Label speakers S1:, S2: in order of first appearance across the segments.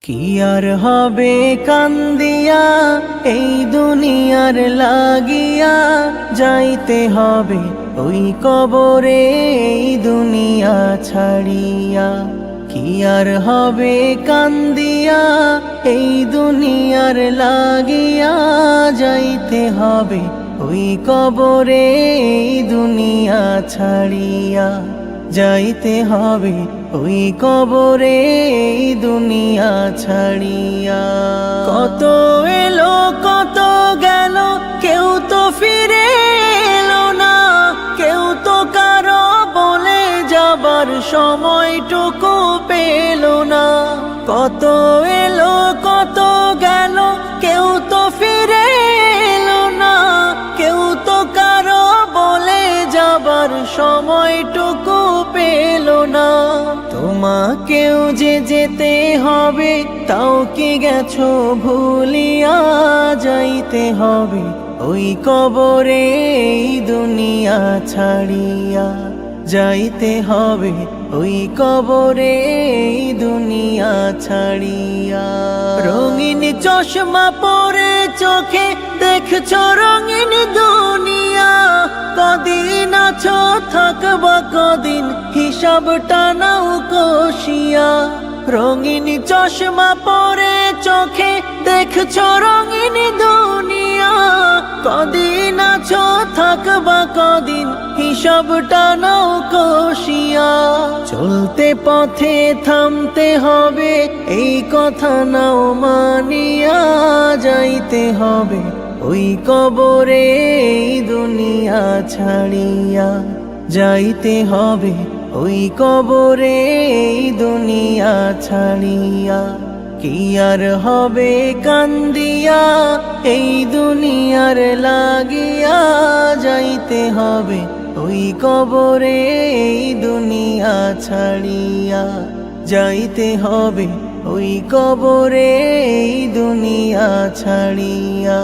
S1: কি আর হবে কান্দিয়া এই দুনিয়ার লাগিয়া, যাইতে হবে ওই কবরে এই দুনিয়া ছাড়িয়া। কি আর হবে কান্দিয়া এই দুনিয়ার লাগিয়া, যাইতে হবে ওই কবরে এই দুনিয়া ছাড়িয়া। যাইতে হবে ওই কবরে এই দুনিয়া ছাড়িয়া। কত এলো কত গেল, কেউ তো ফিরে এলো না, কেউ তো কারো বলে যাবার সময়টুকু পেল না। কত এলো কত গেল, কেউ তো ফিরে এলো না, কেউ তো কারো বলে যাবার সময়টুকু পেল না। তোমাকেও যে যেতে হবে, তাও কি গেছো ভুলিয়া, যাইতে হবে ওই কবরে এই দুনিয়া ছাড়িয়া। যাইতে হবে ওই কবরে এই দুনিয়া ছাড়িয়া। রঙিন চশমা পরে চোখে দেখছো রঙিন দুনিয়া, কদিন আছো থাকবা কদিন হিসাবটা নাও কষিয়া। রঙিন চশমা পরে চোখে দেখছো রঙিন দুনিয়া, কদিন আছো থাকবা কদিন হিসাবটা নাও কষিয়া। চলতে পথে থামতে হবে এই কথা নাও মানিয়া, যাইতে হবে ওই কবরে এই দুনিয়া ছাড়িয়া। যাইতে হবে ওই কবরে এই দুনিয়া ছাড়িয়া। কি আর হবে কান্দিয়া এই দুনিয়ার লাগিয়া, যাইতে হবে ওই কবরে এই দুনিয়া ছাড়িয়া। যাইতে হবে ওই কবরে এই দুনিয়া ছাড়িয়া।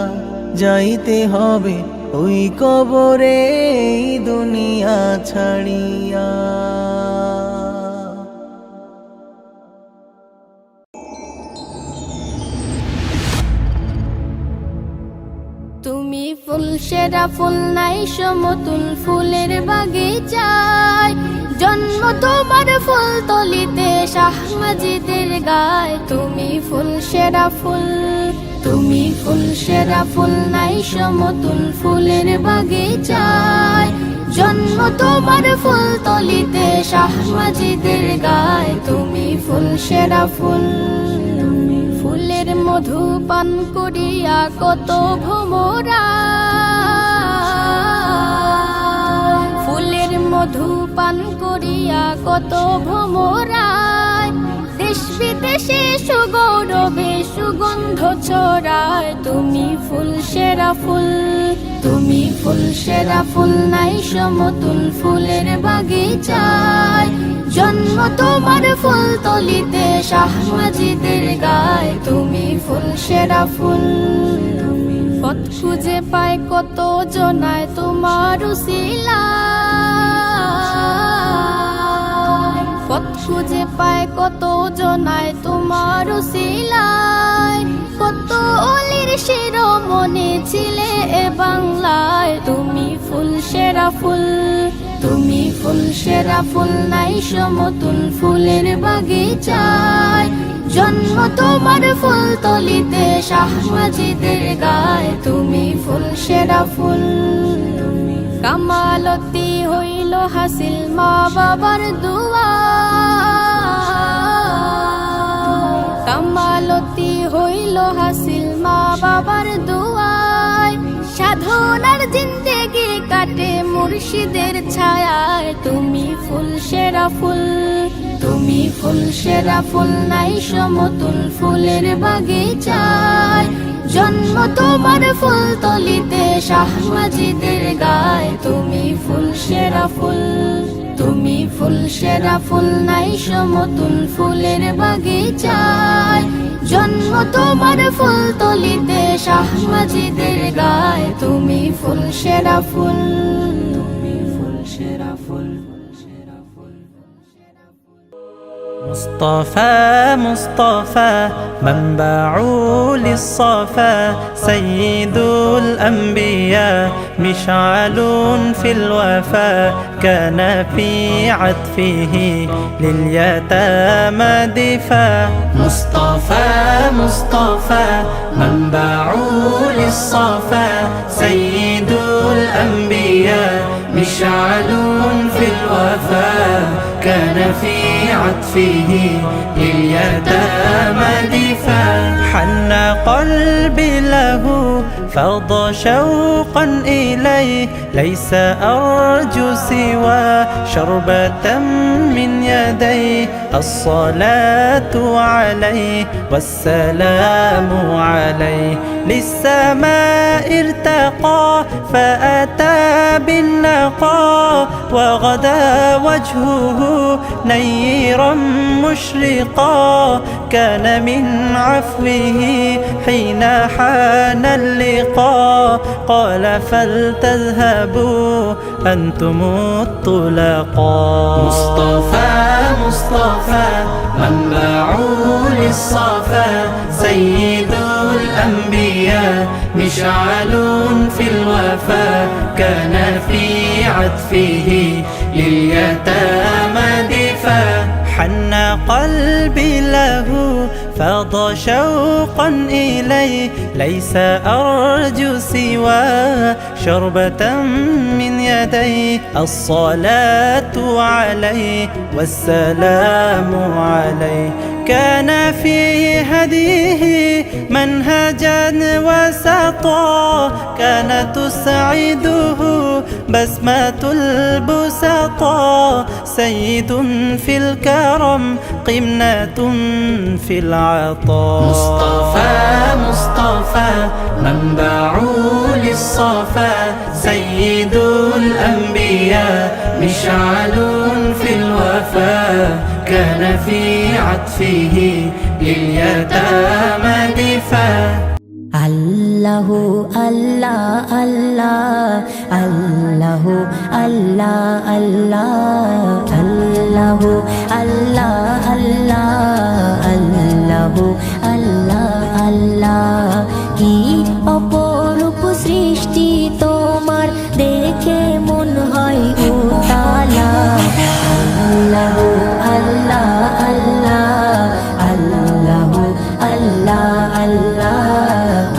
S1: যাইতে হবে ওই কবরে এই দুনিয়া ছাড়িয়া।
S2: তুমি ফুল সেরা ফুল নাই সমতুল ফুলের বাগিচায়, জন্ম তোমার ফুল তলিতে শাহ মাজিদের গায়। তুমি ফুল সেরা ফুল, তুমি ফুল সেরা ফুল নাই সমতুল ফুলের বাগিচায়, জন্ম তোমার ফুল তলিতে শাহ মাজিদের গায়। তুমি ফুল সেরা ফুল, ফুলের মধু পান করিয়া কত ভোমরা, ফুলের মধু পান করিয়া কত ভোমরা, দেশ বিদেশে সুগৌরবে সুগন্ধ ছড়ায়। তুমি ফুল সেরা ফুল, তুমি ফুল সেরা ফুল নাই সমতুল ফুলের বাগিচায়, জন্ম তোমার ফুল তলিতে শাহ মাজিদের গায়। তুমি ফুল সেরা ফুল, পথ খুঁজে পায় কত জনায় তোমার উসিলায়, পথ খুঁজে পায় কত জনায় তোমার উসিলায়, কত অলির শিরোমণি ছিলে এ বাংলায়। তুমি ফুল সেরা ফুল, তুমি ফুল সেরা ফুল নাই সমতুল ফুলের বাগিচায়, জন্ম তোমার ফুল তলিতে শাহ মাজিদের গায়। তুমি ফুল সেরা ফুল, কামালতি হইল হাসিল মা বাবার দুয়া, কামালতি হইল হাসিল মা বাবার দুয়ায়, সাধনার জিন্দেগি কাটে মুর্শিদের ছায়ায়। তুমি ফুল সেরা ফুল, তুমি ফুল সেরা ফুল নাই সমতুল ফুলের বাগিচায়, জন্ম তোমার ফুল তলিতে শাহ মাজিদের গায়। তুমি ফুল সেরা ফুল, তুমি ফুল সেরা ফুল নাই সমতুল ফুলের বাগিচায়, জন্ম তোমার ফুল তলিতে শাহ মাজিদের গায়। তুমি ফুল সেরা ফুল, তুমি ফুল সেরা ফুল।
S1: مصطفى مصطفى منبع للصفا سيد الأنبياء مشعل في الوفا كان في عطفه لليتامى دفا مصطفى مصطفى منبع للصفا سيد الأنبياء مشعل في الوفا كان في عطفه لليتامى دفا حن قلبي له فاض شوقا إليه ليس أرجو سوى شربة من يديه الصلاة عليه والسلام عليه للسماء ارتقى فأتى بالنقى وغدا وجهه نيرا مشرقا كان من عفوه حين حان اللقاء قال فلتذهبوا أنتم الطلقاء مصطفى مصطفى منبع للصفا سيد الأنبياء مشعل في الوفا كان في عطفه لليتامى دفا حن قلبي له فاض شوقا إليه ليس أرجو سوى شربة من يديه الصلاة عليه والسلام عليه كان في هديه منهجا وسطا كان تسعده بسمة البسطاء سيد في الكرم قمنة في العطاء مصطفى مصطفى منبع للصفا سيد الأنبياء مشعل في الوفا كان في عطفه لليتامى دفا
S2: الله الله الله الله الله الله الله الله الله الله الله কি অপরূপ সৃষ্টি তোমার দেখে মন হয় উতালা আল্লাহ আল্লাহ আল্লাহ আল্লাহ আল্লাহ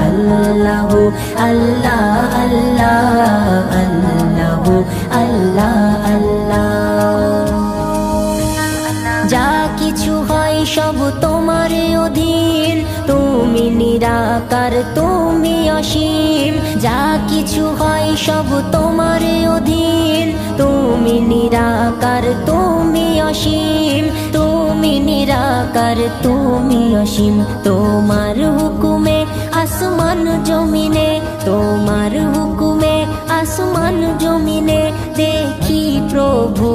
S2: আল্লাহ আল্লাহ আল্লাহ আল্লাহ আল্লাহ আল্লাহ যা কিছু হয় সব তোমার অধীন তুমি নিরাকার তুমি অসীম যা কিছু হয় সব তোমার অধীন তুমি নিরাকার তুমি অসীম তুমি নিরাকার তুমি অসীম তোমার হুকুমে আসমান জমিনে তোমার হুকুমে আসমান জমিনে দেখি প্রভু